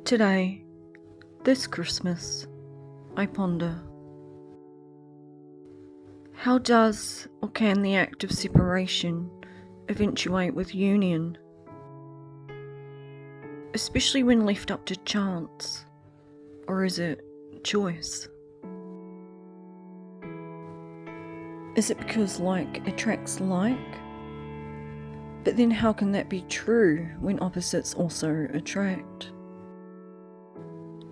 Today, this Christmas, I ponder, how does or can the act of separation eventuate with union, especially when left up to chance, or is it choice? Is it because like attracts like? But then how can that be true when opposites also attract?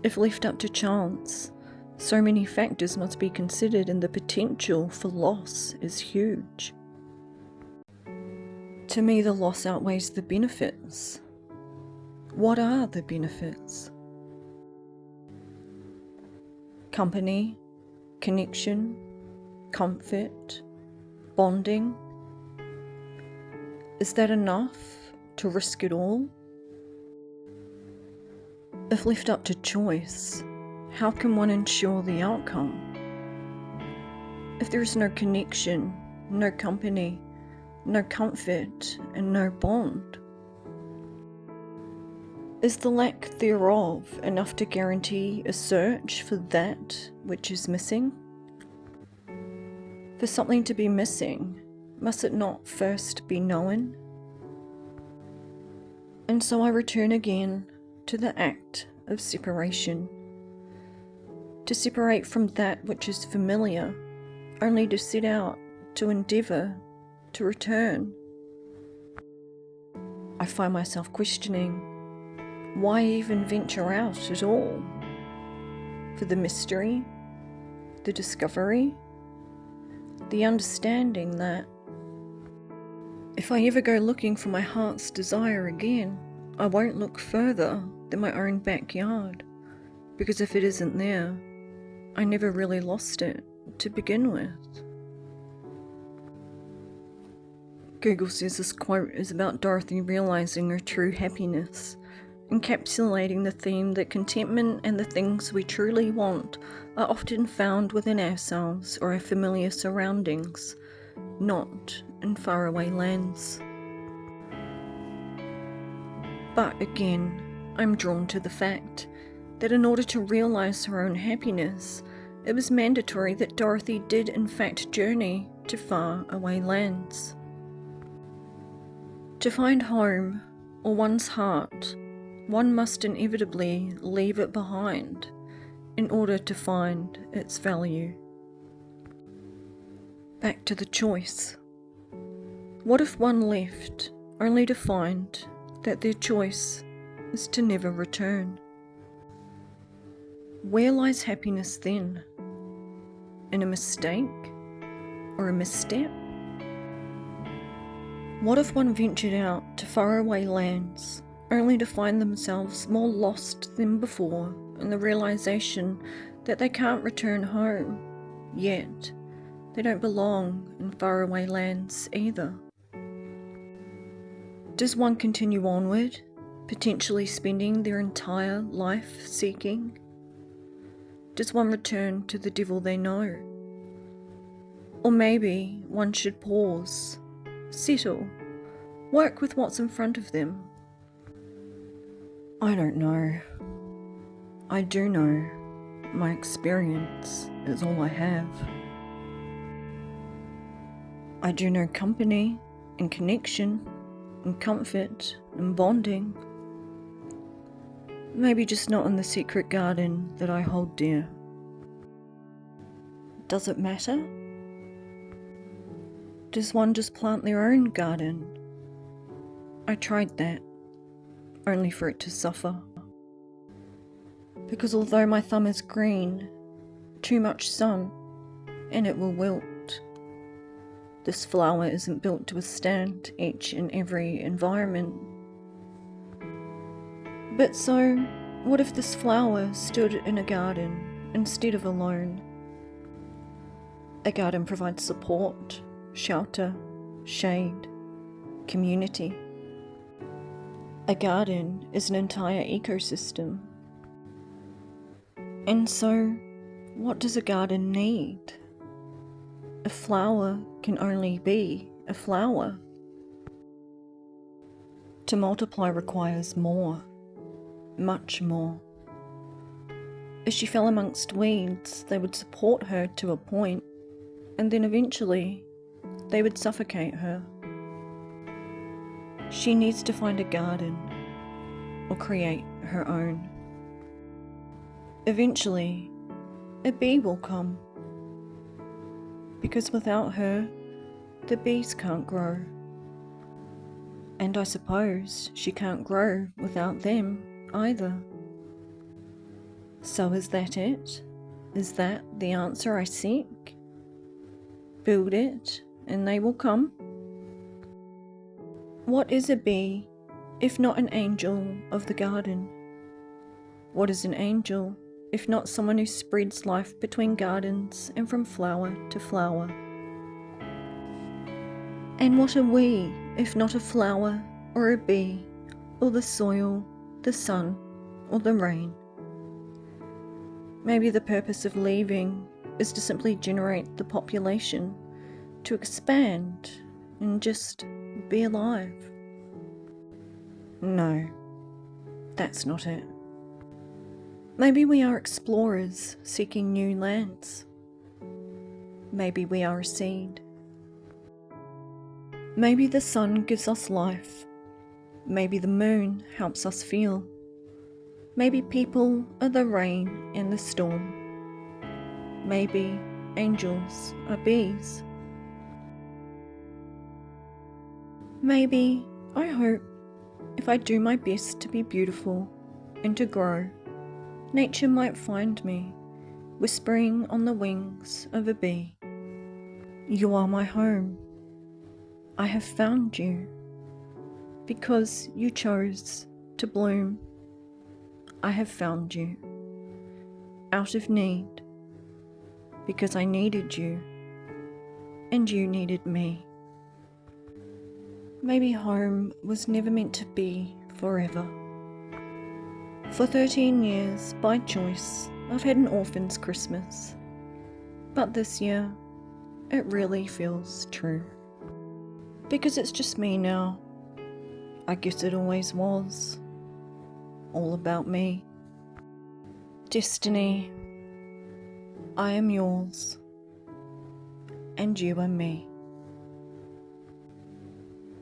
If left up to chance, so many factors must be considered and the potential for loss is huge. To me, the loss outweighs the benefits. What are the benefits? Company, connection, comfort, bonding. Is that enough to risk it all? If left up to choice, how can one ensure the outcome? If there is no connection, no company, no comfort, and no bond, is the lack thereof enough to guarantee a search for that which is missing? For something to be missing, must it not first be known? And so I return again to the act of separation. To separate from that which is familiar, only to set out to endeavour to return. I find myself questioning, why even venture out at all? For the mystery, the discovery, the understanding that if I ever go looking for my heart's desire again, I won't look further than my own backyard, because if it isn't there, I never really lost it to begin with. Google says this quote is about Dorothy realizing her true happiness, encapsulating the theme that contentment and the things we truly want are often found within ourselves or our familiar surroundings, not in faraway lands. But again, I'm drawn to the fact that in order to realize her own happiness, it was mandatory that Dorothy did in fact journey to far away lands. To find home, or one's heart, one must inevitably leave it behind in order to find its value. Back to the choice. What if one left only to find that their choice is to never return? Where lies happiness then? In a mistake or a misstep? What if one ventured out to faraway lands only to find themselves more lost than before in the realization that they can't return home, yet they don't belong in faraway lands either? Does one continue onward, potentially spending their entire life seeking? Does one return to the devil they know? Or maybe one should pause, settle, work with what's in front of them. I don't know. I do know my experience is all I have. I do know company and connection and comfort and bonding. Maybe just not in the secret garden that I hold dear. Does it matter? Does one just plant their own garden? I tried that, only for it to suffer. Because although my thumb is green, too much sun, and it will wilt. This flower isn't built to withstand each and every environment. But so, what if this flower stood in a garden instead of alone? A garden provides support, shelter, shade, community. A garden is an entire ecosystem. And so, what does a garden need? A flower can only be a flower. To multiply requires more. much more. As she fell amongst weeds, they would support her to a point, and then eventually they would suffocate her. She needs to find a garden or create her own. Eventually, a bee will come, because without her, the bees can't grow. And I suppose she can't grow without them either. So is that it? Is that the answer I seek? Build it, and they will come? What is a bee, if not an angel of the garden? What is an angel, if not someone who spreads life between gardens and from flower to flower? And what are we, if not a flower or a bee, or the soil, the sun, or the rain? Maybe the purpose of leaving is to simply generate the population, to expand and just be alive. No, that's not it. Maybe we are explorers seeking new lands. Maybe we are a seed. Maybe the sun gives us life. Maybe the moon helps us feel. Maybe people are the rain and the storm. Maybe angels are bees. Maybe, I hope, if I do my best to be beautiful and to grow, nature might find me, whispering on the wings of a bee. You are my home. I have found you. Because you chose to bloom, I have found you. Out of need. Because I needed you, and you needed me. Maybe home was never meant to be forever. For 13 years, by choice, I've had an orphan's Christmas. But this year, it really feels true. Because it's just me now. I guess it always was. All about me. Destiny, I am yours, and you are me.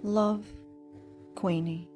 Love, Queenie.